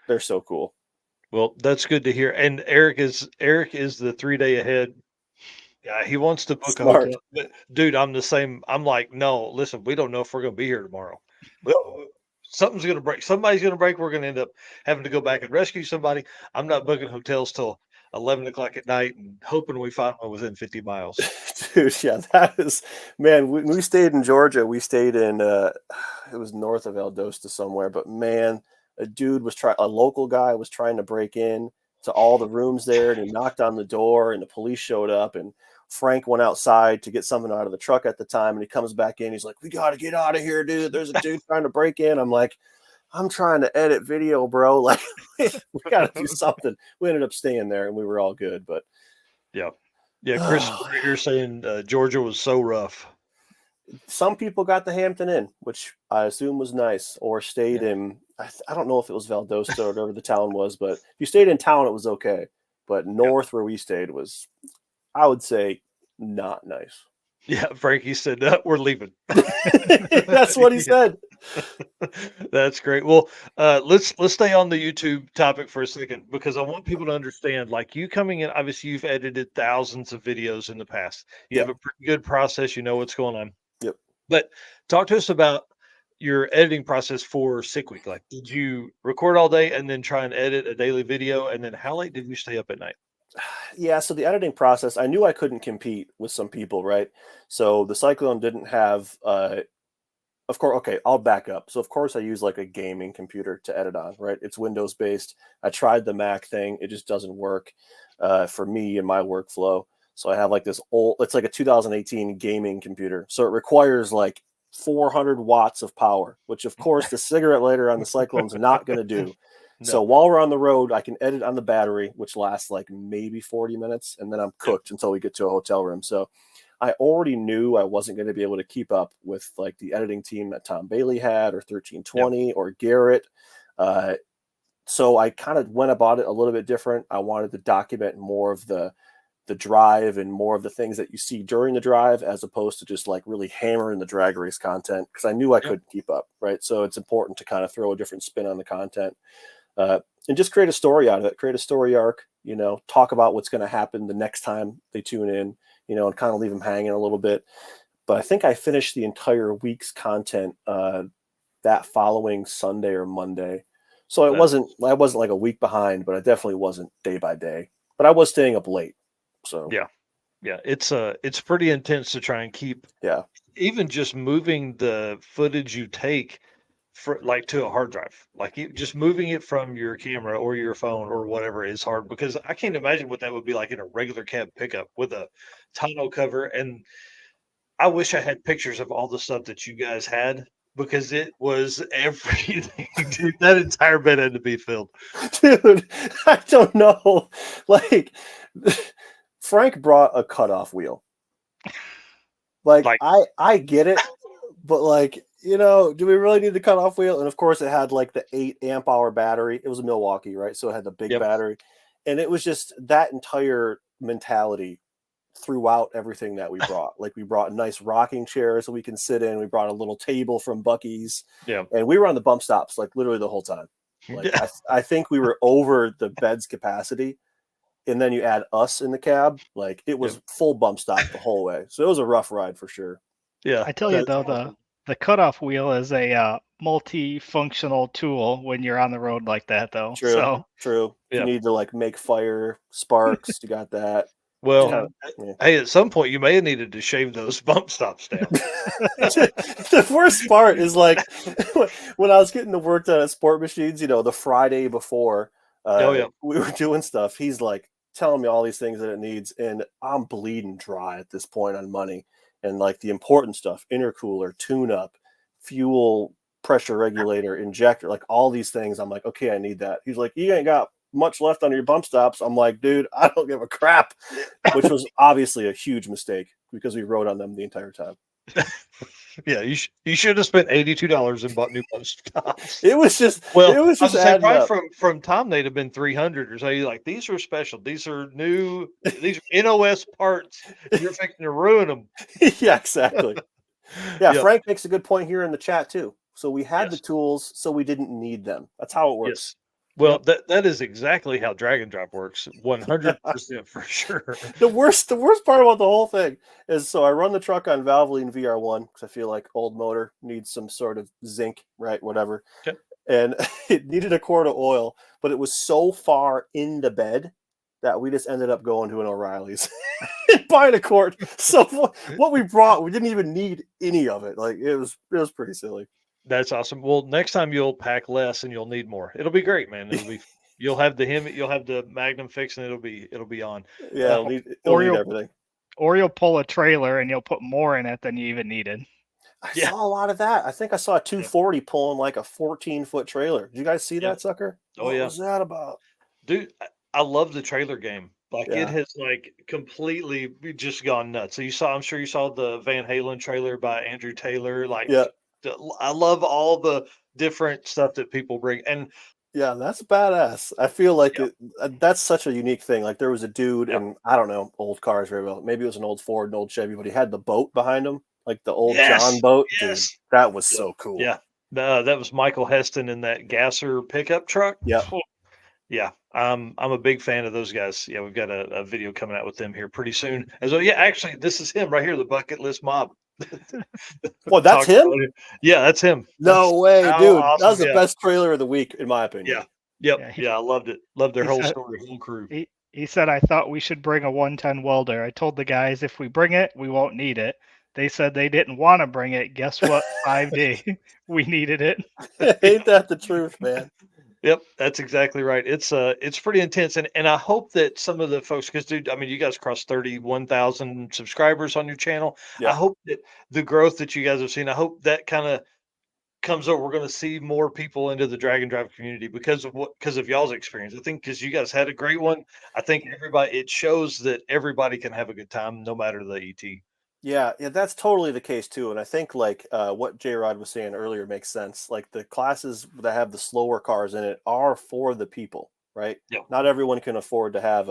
they're so cool.
Well, that's good to hear. And Eric is the 3 day ahead. Yeah, he wants to book a hotel. But dude, I'm the same. I'm like, no, listen, we don't know if we're going to be here tomorrow. Well, something's going to break. Somebody's going to break. We're going to end up having to go back and rescue somebody. I'm not booking hotels till 11 o'clock at night and hoping we find one within 50 miles.
Dude, yeah, that is, man, when we stayed in Georgia, we stayed in, it was north of Valdosta somewhere, but man, a local guy was trying to break in to all the rooms there, and he knocked on the door, and the police showed up, and Frank went outside to get something out of the truck at the time, and he comes back in. He's like, we got to get out of here, dude. There's a dude trying to break in. I'm like, I'm trying to edit video, bro. Like, we got to do something. We ended up staying there, and we were all good. But
yeah, Chris, you're saying Georgia was so rough.
Some people got the Hampton Inn, which I assume was nice, or stayed in. I don't know if it was Valdosta or whatever the town was, but if you stayed in town, it was okay. But north where we stayed was, I would say, not nice.
Yeah, Frankie said, we're leaving.
That's what he said.
That's great. Well, let's stay on the YouTube topic for a second, because I want people to understand, like, you coming in, obviously you've edited thousands of videos in the past. You have a pretty good process. You know what's going on.
Yep.
But talk to us about, your editing process for Sick Week? Like, did you record all day and then try and edit a daily video? And then how late did you stay up at night?
Yeah, so the editing process, I knew I couldn't compete with some people, right? So the Syclone didn't have, of course, okay, I'll back up. So of course I use like a gaming computer to edit on, right? It's Windows based. I tried the Mac thing. It just doesn't work for me and my workflow. So I have like this old, it's like a 2018 gaming computer. So it requires like 400 watts of power, which of course the cigarette lighter on the Syclone's not going to do. So
No.
while we're on the road, I can edit on the battery, which lasts like maybe 40 minutes, and then I'm cooked until we get to a hotel room. So I already knew I wasn't going to be able to keep up with like the editing team that Tom Bailey had, or 1320, or Garrett. So I kind of went about it a little bit different. I wanted to document more of the drive and more of the things that you see during the drive, as opposed to just like really hammering the drag race content, because I knew I couldn't keep up, right? So it's important to kind of throw a different spin on the content. And just create a story out of it, create a story arc, talk about what's going to happen the next time they tune in, and kind of leave them hanging a little bit. But I think I finished the entire week's content that following Sunday or Monday. So I wasn't like a week behind, but I definitely wasn't day by day. But I was staying up late. So
Yeah, it's pretty intense to try and keep.
Yeah.
Even just moving the footage you take to a hard drive, just moving it from your camera or your phone or whatever is hard, because I can't imagine what that would be like in a regular cab pickup with a tonneau cover. And I wish I had pictures of all the stuff that you guys had, because it was everything. Dude, that entire bed had to be filled.
Dude, I don't know. Like, Frank brought a cutoff wheel. Like I get it, but like, do we really need the cutoff wheel? And of course it had like the 8 amp hour battery. It was a Milwaukee, right? So it had the big battery. And it was just that entire mentality throughout everything that we brought. Like, we brought nice rocking chairs so we can sit in. We brought a little table from Buc-ee's.
Yeah.
And we were on the bump stops like literally the whole time. Like, I think we were over the bed's capacity. And then you add us in the cab, like it was full bump stop the whole way. So it was a rough ride for sure.
Yeah.
I tell you though, the cutoff wheel is a multifunctional tool when you're on the road like that, though.
True.
Yeah.
You need to like make fire, sparks. You got that.
Well, hey, at some point you may have needed to shave those bump stops down.
The worst part is like when I was getting the work done at Sport Machines, the Friday before we were doing stuff, he's like telling me all these things that it needs, and I'm bleeding dry at this point on money. And like the important stuff, intercooler, tune-up, fuel pressure regulator, injector, like all these things. I'm like, okay, I need that. He's like, you ain't got much left on your bump stops. I'm like, dude, I don't give a crap, which was obviously a huge mistake because we rode on them the entire time.
Yeah, you should have spent $82 and bought new bump stops.
It was just
probably from Tom they'd have been 300 or so. You're like, these are special, these are new, these are NOS parts. You're fixing to ruin them.
Yeah, exactly. Yeah, Frank makes a good point here in the chat too. So we had the tools, so we didn't need them. That's how it works.
Yes. Well, that is exactly how drag and drop works. 100% for sure.
The worst part about the whole thing is, so I run the truck on Valvoline VR1 because I feel like old motor needs some sort of zinc, right? Whatever. Okay. And it needed a quart of oil, but it was so far in the bed that we just ended up going to an O'Reilly's and buying a quart. So what we brought, we didn't even need any of it. Like, it was pretty silly.
That's awesome. Well, next time you'll pack less and you'll need more. It'll be great, man. You'll have the Magnum fix, and it'll be on.
Yeah, it'll need everything.
Or you'll pull a trailer and you'll put more in it than you even needed.
I saw a lot of that. I think I saw a 240 pulling like a 14-foot trailer. Did you guys see that sucker? What was that about?
Dude, I love the trailer game. Like, it has like completely just gone nuts. So I'm sure you saw the Van Halen trailer by Andrew Taylor. Like, I love all the different stuff that people bring. And
yeah, that's badass. I feel like that's such a unique thing. Like, there was a dude, and I don't know old cars very well. Maybe it was an old Ford, an old Chevy, but he had the boat behind him, like the old John boat. Dude, that was so cool.
Yeah, that was Michael Heston in that Gasser pickup truck.
Yeah.
Yeah, I'm a big fan of those guys. Yeah, we've got a video coming out with them here pretty soon as well. Yeah, actually, this is him right here, the Bucket List Mob.
Well, that's
Talked
him?
about it. Yeah, that's him.
No way,
how
dude. That
awesome,
was the
yeah.
best trailer of the week, in my opinion.
Yeah. Yep.
Yeah,
Yeah, I loved it. Loved their
he
whole
said-
story, whole crew.
He said, I thought we should bring a 110 welder. I told the guys if we bring it, we won't need it. They said they didn't want to bring it. Guess what? 5 days. We needed it.
Ain't that the truth, man?
Yep, that's exactly right. It's pretty intense, and I hope that some of the folks, because dude, I mean, you guys crossed 31,000 subscribers on your channel.
Yeah.
I hope that the growth that you guys have seen, I hope that kind of comes over. We're going to see more people into the drag and drive community because of y'all's experience. I think because you guys had a great one. I think it shows that everybody can have a good time no matter the ET.
Yeah, that's totally the case too. And I think like what J Rod was saying earlier makes sense. Like the classes that have the slower cars in it are for the people, right?
Yeah.
Not everyone can afford to have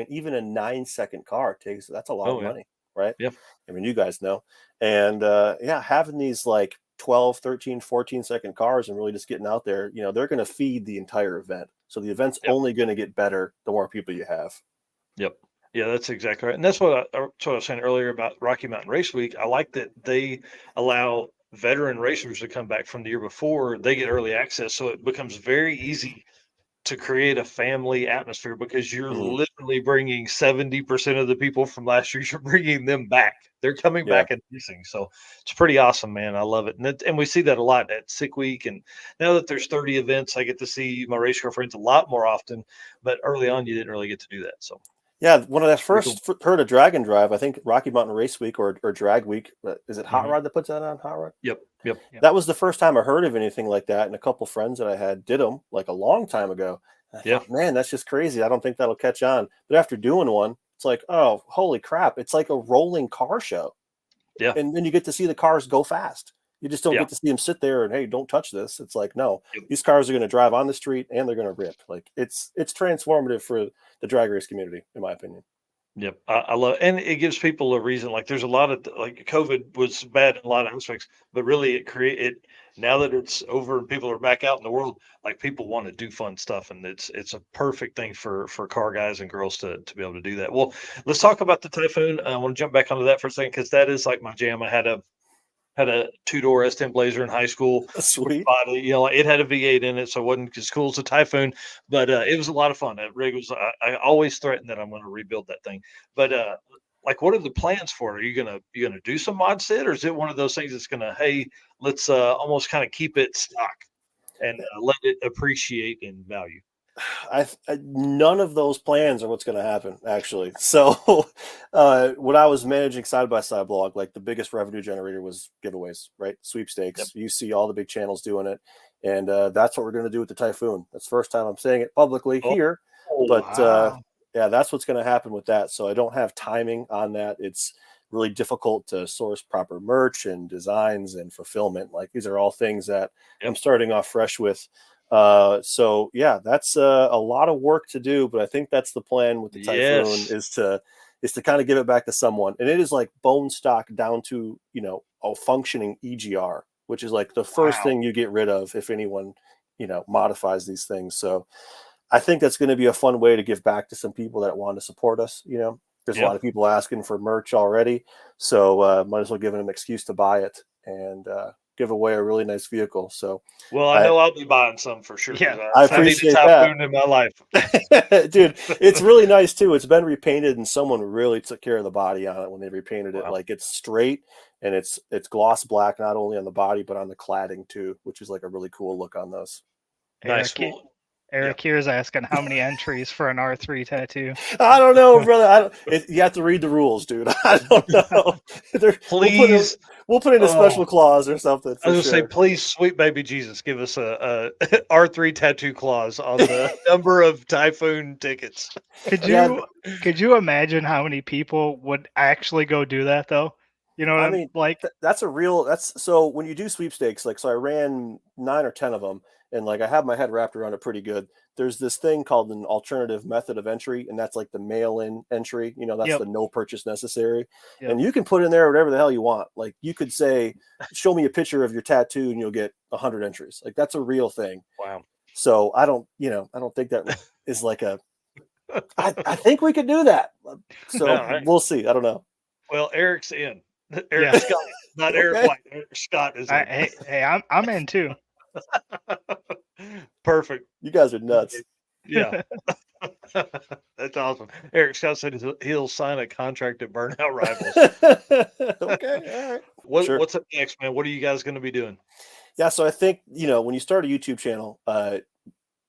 even a 9-second car that's a lot of
yeah.
money, right?
Yeah.
I mean, you guys know. And having these like 12, 13, 14-second cars and really just getting out there, they're going to feed the entire event. So the event's only going to get better the more people you have.
Yep. Yeah, that's exactly right. And that's what I was saying earlier about Rocky Mountain Race Week. I like that they allow veteran racers to come back from the year before. They get early access. So it becomes very easy to create a family atmosphere because you're literally bringing 70% of the people from last year. You're bringing them back. They're coming back and racing. So it's pretty awesome, man. I love it. And we see that a lot at Sick Week. And now that there's 30 events, I get to see my race car friends a lot more often. But early on, you didn't really get to do that. So.
Yeah, when I first heard of Drag and Drive, I think Rocky Mountain Race Week or Drag Week, is it Hot Rod that puts that on? Hot Rod?
Yep.
That was the first time I heard of anything like that, and a couple friends that I had did them like a long time ago. And I thought, man, that's just crazy. I don't think that'll catch on. But after doing one, it's like, oh, holy crap! It's like a rolling car show.
Yeah,
and then you get to see the cars go fast. You just don't get to see them sit there and, hey, don't touch this. It's like, no, these cars are going to drive on the street and they're going to rip. Like it's transformative for the drag race community, in my opinion.
Yep, I love, and it gives people a reason. Like, there's a lot of like COVID was bad in a lot of aspects, but really it now that it's over and people are back out in the world, like people want to do fun stuff, and it's a perfect thing for car guys and girls to be able to do that. Well, let's talk about the Typhoon. I want to jump back onto that for a second because that is like my jam. I had a 2-door S10 Blazer in high school.
Sweet.
It had a V8 in it, so it wasn't as cool as a Typhoon, but it was a lot of fun. That rig was, I always threaten that I'm going to rebuild that thing. But like, what are the plans for it? Are you gonna do some mod sit, or is it one of those things that's gonna, hey, let's almost kind of keep it stock and let it appreciate in value?
None of those plans are what's going to happen, actually. So when I was managing Side by Side Blog, like the biggest revenue generator was giveaways, right? Sweepstakes.
Yep.
You see all the big channels doing it, and that's what we're going to do with the Typhoon. That's the first time I'm saying it publicly here, but
wow.
that's what's going to happen with that. So I don't have timing on that. It's really difficult to source proper merch and designs and fulfillment. Like, these are all things that I'm starting off fresh with. So yeah, that's a lot of work to do, but I think that's the plan with the Typhoon is to kind of give it back to someone. And it is like bone stock down to, a functioning EGR, which is like the first thing you get rid of if anyone, modifies these things. So I think that's going to be a fun way to give back to some people that want to support us. There's a lot of people asking for merch already. So might as well give them an excuse to buy it and give away a really nice vehicle. So,
well, I know I'll be buying some for sure.
Yeah,
I appreciate
that. Typhoon in my life,
dude. It's really nice too. It's been repainted, and someone really took care of the body on it when they repainted it. Like, it's straight and it's gloss black, not only on the body but on the cladding too, which is like a really cool look on those.
Nice.
Eric here's asking how many entries for an R3 tattoo.
I don't know, brother. You have to read the rules, dude. I don't know.
Please,
we'll put in a special clause or something.
I was gonna say, please, sweet baby Jesus, give us a R3 tattoo clause on the number of Typhoon tickets.
Could you imagine how many people would actually go do that though? You know what I mean? Like,
so when you do sweepstakes, like, so I ran 9 or 10 of them. And like, I have my head wrapped around it pretty good. There's this thing called an alternative method of entry, and that's like the mail-in entry. That's the no purchase necessary. Yep. And you can put in there whatever the hell you want. Like, you could say, show me a picture of your tattoo and you'll get 100 entries. Like, that's a real thing.
Wow.
So I don't think that is like I think we could do that. So we'll see. I don't know.
Well, Eric's in. Eric's got it. not Eric
Okay.
White. Eric Scott is in.
Hey, I'm in too.
Perfect.
You guys are nuts.
Yeah. That's awesome. Eric Scott said he'll sign a contract at Burnout Rivals.
Okay, all right.
What's up next, man? What are you guys going to be doing?
Yeah, so I think, when you start a YouTube channel,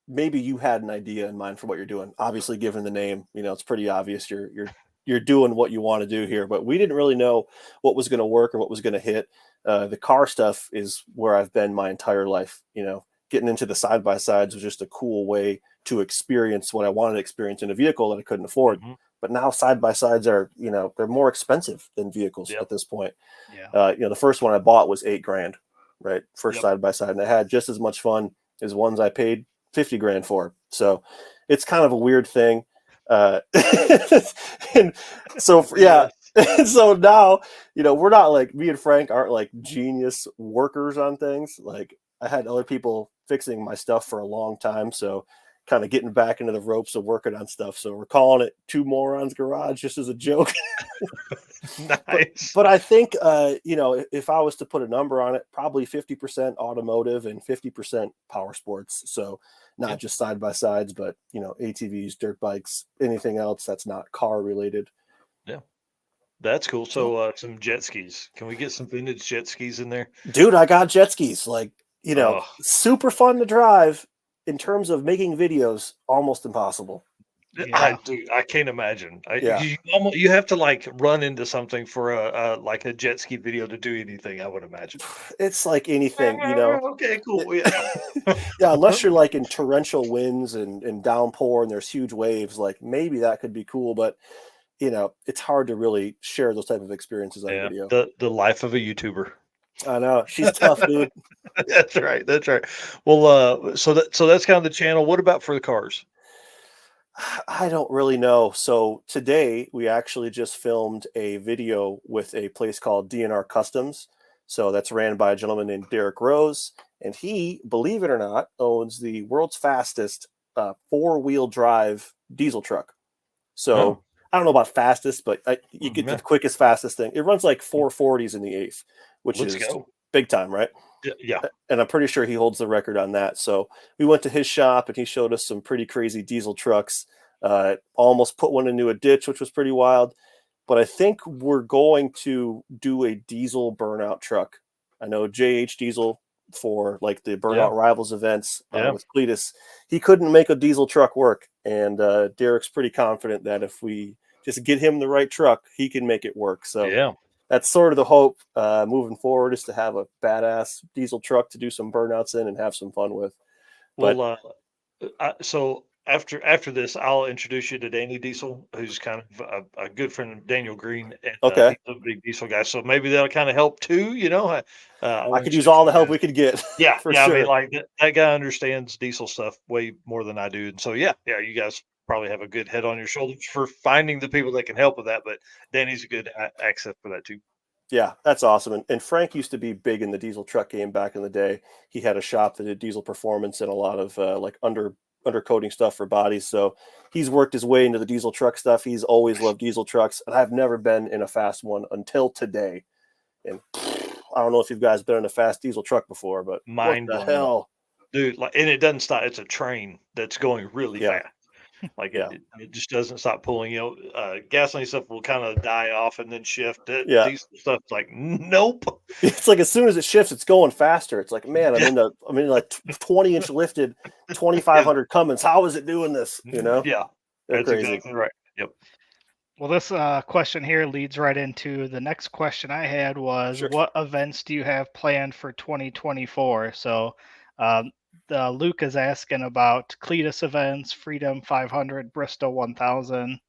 maybe you had an idea in mind for what you're doing. Obviously, given the name, it's pretty obvious you're doing what you want to do here. But we didn't really know what was going to work or what was going to hit. The car stuff is where I've been my entire life. Getting into the side by sides was just a cool way to experience what I wanted to experience in a vehicle that I couldn't afford.
Mm-hmm.
But now side by sides are, they're more expensive than vehicles at this point.
Yeah.
The first one I bought was $8,000, right? First
Yep.
side by side, and I had just as much fun as ones I paid $50,000 for. So it's kind of a weird thing. And so yeah. So now, we're not like, me and Frank aren't like genius workers on things. Like, I had other people fixing my stuff for a long time. So kind of getting back into the ropes of working on stuff. So we're calling it Two Morons Garage just as a joke.
Nice.
But I think, if I was to put a number on it, probably 50% automotive and 50% power sports. So not just side by sides, but, ATVs, dirt bikes, anything else that's not car related.
Yeah. That's cool. So some jet skis. Can we get some vintage jet skis in there?
Dude, I got jet skis. Like, super fun to drive. In terms of making videos, almost impossible.
Yeah. I can't imagine. You have to like run into something for a jet ski video to do anything, I would imagine.
It's like anything,
Okay, cool. Yeah.
Yeah, unless you're like in torrential winds and downpour and there's huge waves, like maybe that could be cool, but it's hard to really share those type of experiences on video.
The life of a YouTuber.
I know. She's tough, dude.
That's right. Well, so that's kind of the channel. What about for the cars?
I don't really know. So today we actually just filmed a video with a place called DNR Customs. So that's ran by a gentleman named Derek Rose. And he, believe it or not, owns the world's fastest 4-wheel drive diesel truck. So I don't know about fastest, but you get the quickest, fastest thing. It runs like 440s in the eighth, which is big time, right?
Yeah.
And I'm pretty sure he holds the record on that. So we went to his shop and he showed us some pretty crazy diesel trucks. Almost put one into a ditch, which was pretty wild. But I think we're going to do a diesel burnout truck. I know JH Diesel for like the Burnout Rivals events with Cletus. He couldn't make a diesel truck work. And Derek's pretty confident that if we just get him the right truck, he can make it work. So that's sort of the hope moving forward, is to have a badass diesel truck to do some burnouts in and have some fun with.
Well, so after this, I'll introduce you to Danny Diesel, who's kind of a good friend of Daniel Green. And, he's a big diesel guy, so maybe that'll kind of help too.
I could use all the help we could get.
Yeah,
for sure.
I mean, like that guy understands diesel stuff way more than I do, and so you guys probably have a good head on your shoulders for finding the people that can help with that. But Danny's a good access for that too.
Yeah, that's awesome. And Frank used to be big in the diesel truck game back in the day. He had a shop that did diesel performance and a lot of like undercoating stuff for bodies. So he's worked his way into the diesel truck stuff. He's always loved diesel trucks, and I've never been in a fast one until today. And I don't know if you guys been in a fast diesel truck before, but
mind
what the hell,
dude! Like, and it doesn't stop. It's a train that's going really fast. Like it just doesn't stop pulling. Gasoline stuff will kind of die off and then shift. Diesel stuff's like, nope.
It's like as soon as it shifts, it's going faster. It's like, man, I'm in like 20-inch lifted 2,500 Cummins. How is it doing this?
Yeah, that's
crazy.
exactly right. Yep.
Well, this question here leads right into the next question I had was, what events do you have planned for 2024? So Luke is asking about Cletus events, Freedom 500, Bristol 1000.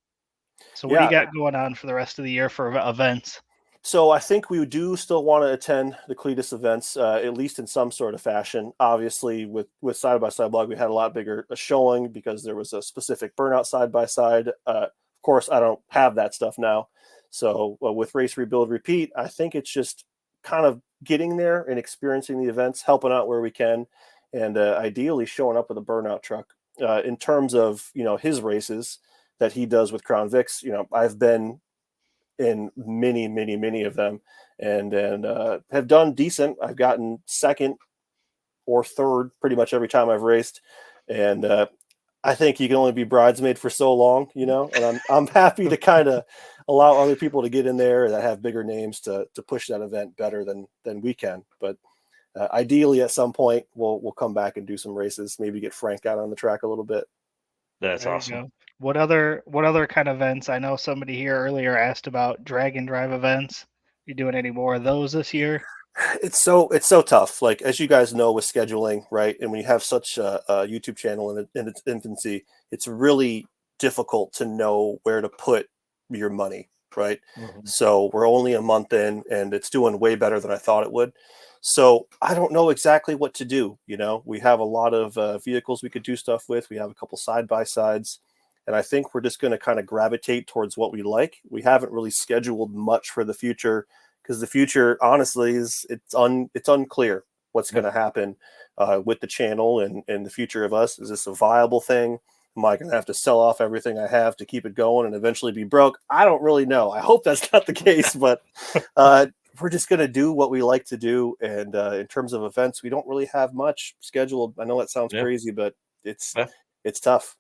So what do you got going on for the rest of the year for events?
So I think we do still want to attend the Cletus events, at least in some sort of fashion. Obviously, with Side by Side Blog, we had a lot bigger showing because there was a specific burnout side by side. Of course, I don't have that stuff now. So with Race, Rebuild, Repeat, I think it's just kind of getting there and experiencing the events, helping out where we can, and ideally showing up with a burnout truck. In terms of his races that he does with Crown Vics, I've been in many of them, and have done decent. I've gotten second or third pretty much every time I've raced, and I think you can only be bridesmaid for so long, and I'm happy to kind of allow other people to get in there that have bigger names to push that event better than we can. But ideally, at some point, we'll come back and do some races. Maybe get Frank out on the track a little bit.
That's
There you
awesome.
go. What other kind of events? I know somebody here earlier asked about drag and drive events. You doing any more of those this year?
It's so tough. Like, as you guys know, with scheduling, right? And when you have such a YouTube channel in its infancy, it's really difficult to know where to put your money, right?
Mhm.
So we're only a month in, and it's doing way better than I thought it would. So I don't know exactly what to do. We have a lot of vehicles we could do stuff with. We have a couple side by sides, and I think we're just going to kind of gravitate towards what we like. We haven't really scheduled much for the future, because the future, honestly, it's unclear what's going to happen with the channel and the future of us. Is this a viable thing? Am I going to have to sell off everything I have to keep it going and eventually be broke? I don't really know. I hope that's not the case, but we're just going to do what we like to do. And in terms of events, we don't really have much scheduled. I know that sounds crazy, but it's tough.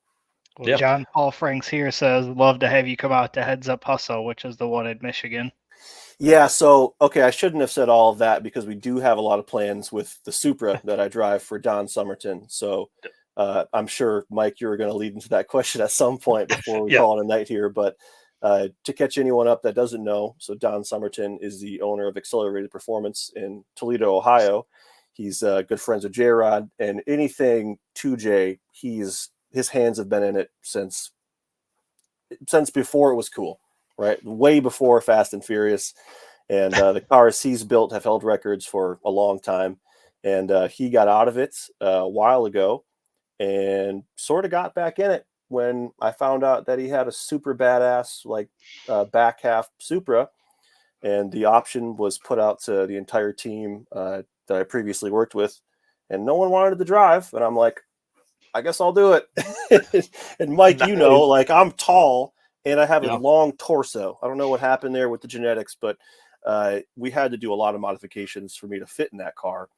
Well,
Yeah.
John Paul Franks here says, love to have you come out to Heads Up Hustle, which is the one in Michigan.
Yeah, so okay, I shouldn't have said all of that, because we do have a lot of plans with the Supra that I drive for Don Somerton. So I'm sure, Mike, you were going to lead into that question at some point before we
Yeah.
call it a night here. But to catch anyone up that doesn't know, so Don Somerton is the owner of Accelerated Performance in Toledo, Ohio. He's good friends with J-Rod, and anything 2J, his hands have been in it since before it was cool, right? Way before Fast and Furious. And the cars he's built have held records for a long time. And he got out of it a while ago and sort of got back in it when I found out that he had a super badass, like back half Supra. And the option was put out to the entire team that I previously worked with. And no one wanted to drive. And I'm like, I guess I'll do it. And Mike, like, I'm tall and I have a long torso. I don't know what happened there with the genetics, but we had to do a lot of modifications for me to fit in that car.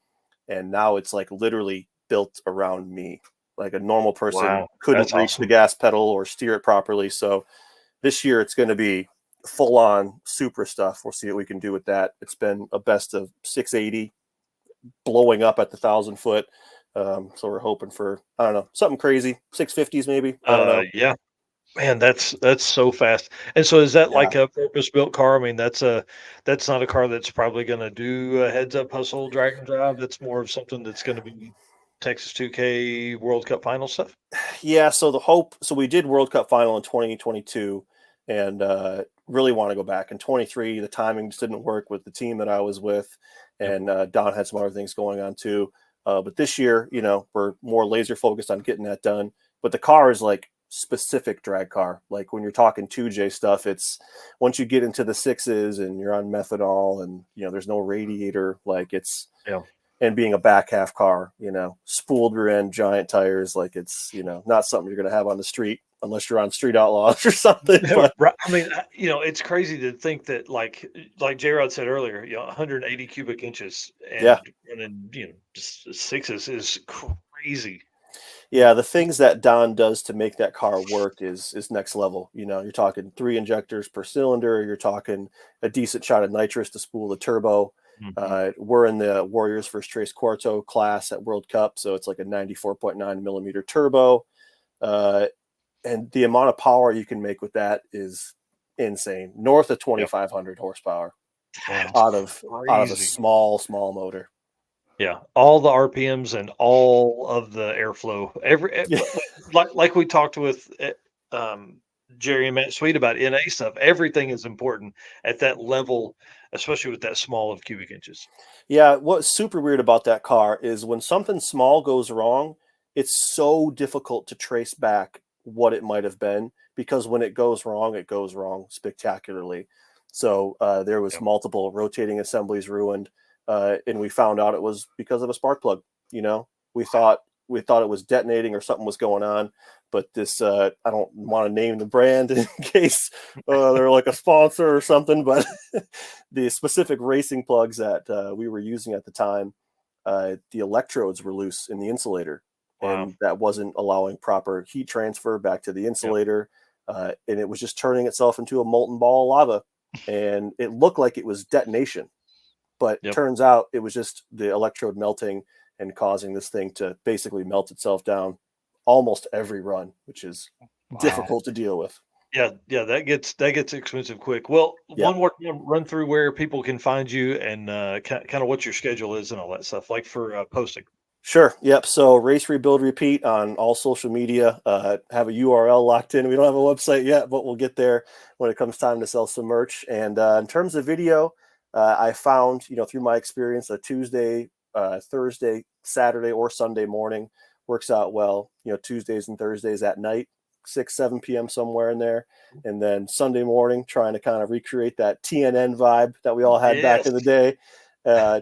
And now it's like literally built around me. Like a normal person couldn't reach the gas pedal or steer it properly. So this year it's going to be full on Supra stuff. We'll see what we can do with that. It's been a best of 680 blowing up at the 1,000-foot. So we're hoping for, I don't know, something crazy, 650s maybe. I don't know.
Yeah. Man, that's so fast. And so is that like a purpose-built car? I mean, that's not a car that's probably going to do a heads-up hustle drag and drive. That's more of something that's going to be Texas 2K World Cup final stuff.
Yeah, so we did World Cup final in 2022 and really want to go back. In 23, the timing just didn't work with the team that I was with, and Don had some other things going on too. But this year, we're more laser focused on getting that done. But the car is like specific drag car. Like when you're talking 2J stuff, it's once you get into the sixes and you're on methanol and there's no radiator, like it's and being a back half car, spooled rear end, giant tires, like it's not something you're going to have on the street unless you're on Street Outlaws or something. But
I mean, it's crazy to think that like J-Rod said earlier, 180 cubic inches and running, just sixes is crazy.
Yeah, the things that Don does to make that car work is next level. You're talking 3 injectors per cylinder. You're talking a decent shot of nitrous to spool the turbo. We're in the Warriors First Trace Quarto class at World Cup, so it's like a 94.9 millimeter turbo. And the amount of power you can make with that is insane. North of 2,500 horsepower out of a small motor.
Yeah, all the RPMs and all of the airflow. Like we talked with Jerry and Matt Sweet about NA stuff. Everything is important at that level, especially with that small of cubic inches.
Yeah, what's super weird about that car is when something small goes wrong, it's so difficult to trace back what it might have been, because when it goes wrong spectacularly. So there was multiple rotating assemblies ruined, and we found out it was because of a spark plug. We thought we thought it was detonating or something was going on. But this, I don't want to name the brand in case they're like a sponsor or something, but the specific racing plugs that we were using at the time, the electrodes were loose in the insulator.
Wow.
And that wasn't allowing proper heat transfer back to the insulator. And it was just turning itself into a molten ball of lava. And it looked like it was detonation, but turns out it was just the electrode melting and causing this thing to basically melt itself down almost every run, which is difficult to deal with.
Yeah, that gets expensive quick. Well, one more run through where people can find you and kind of what your schedule is and all that stuff, like for posting.
Sure. Yep. So Race, Rebuild, Repeat on all social media. Have a URL locked in. We don't have a website yet, but we'll get there when it comes time to sell some merch. And in terms of video, I found, through my experience, a Tuesday, Thursday, Saturday, or Sunday morning works out well. Tuesdays and Thursdays at night, 6-7 p.m. somewhere in there. And then Sunday morning, trying to kind of recreate that TNN vibe that we all had back in the day.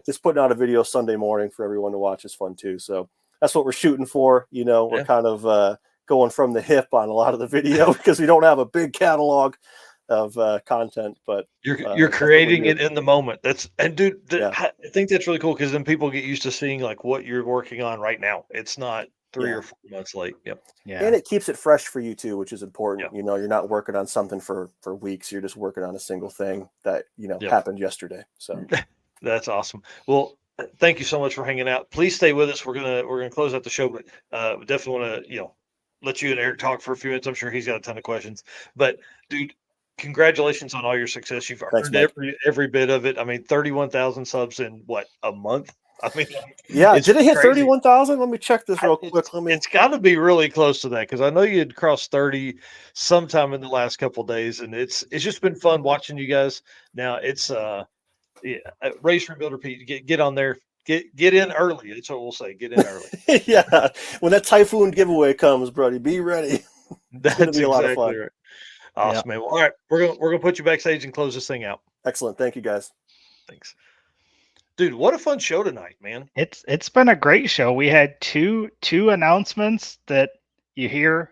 Just putting out a video Sunday morning for everyone to watch is fun too. So that's what we're shooting for. We're kind of going from the hip on a lot of the video because we don't have a big catalog of content, but
you're creating it in the moment. Dude, I think that's really cool because then people get used to seeing like what you're working on right now. It's not 3 or 4 months late. Yep.
Yeah.
And it keeps it fresh for you too, which is important. You're not working on something for weeks. You're just working on a single thing that, happened yesterday. So
that's awesome. Well, thank you so much for hanging out. Please stay with us. We're gonna close out the show, but we definitely want to let you and Eric talk for a few minutes. I'm sure he's got a ton of questions. But dude, congratulations on all your success. You've earned every bit of it. I mean, 31,000 subs in what, a month? I mean,
did it hit 31,000? Let me check this real quick.
It's got to be really close to that because I know you had crossed 30 sometime in the last couple of days, and it's just been fun watching you guys. Now it's Race, Rebuild, Repeat. Get on there. Get in early. That's what we'll say. Get in early.
Yeah, when that Typhoon giveaway comes, buddy, be ready.
That's
gonna be a lot of fun.
Right. Awesome, man. Well, all right, we're gonna put you backstage and close this thing out.
Excellent. Thank you, guys.
Thanks, dude. What a fun show tonight, man.
It's been a great show. We had two announcements that you hear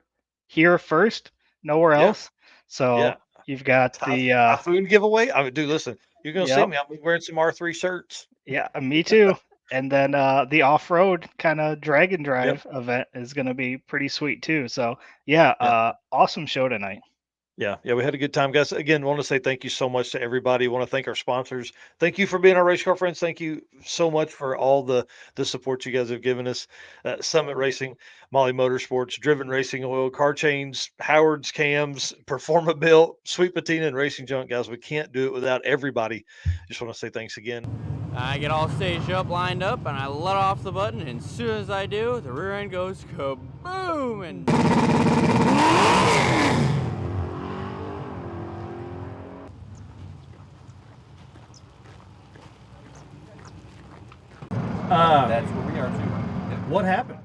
first, nowhere else. So you've got the
Typhoon giveaway. I mean, dude, listen, you're gonna see me. I'm wearing some R3 shirts.
Yeah, me too. And then the off-road kind of drag and drive event is going to be pretty sweet too. So awesome show tonight.
Yeah, we had a good time, guys. Again, want to say thank you so much to everybody. Want to thank our sponsors. Thank you for being our race car friends. Thank you so much for all the support you guys have given us. Summit Racing, Molly Motorsports, Driven Racing Oil, Car Chains, Howard's Cams, Performa Built, Sweet Patina, and Racing Junk, guys. We can't do it without everybody. Just want to say thanks again.
I get all staged up, lined up, and I let off the button. And as soon as I do, the rear end goes kaboom! And
that's where we are too. What happened?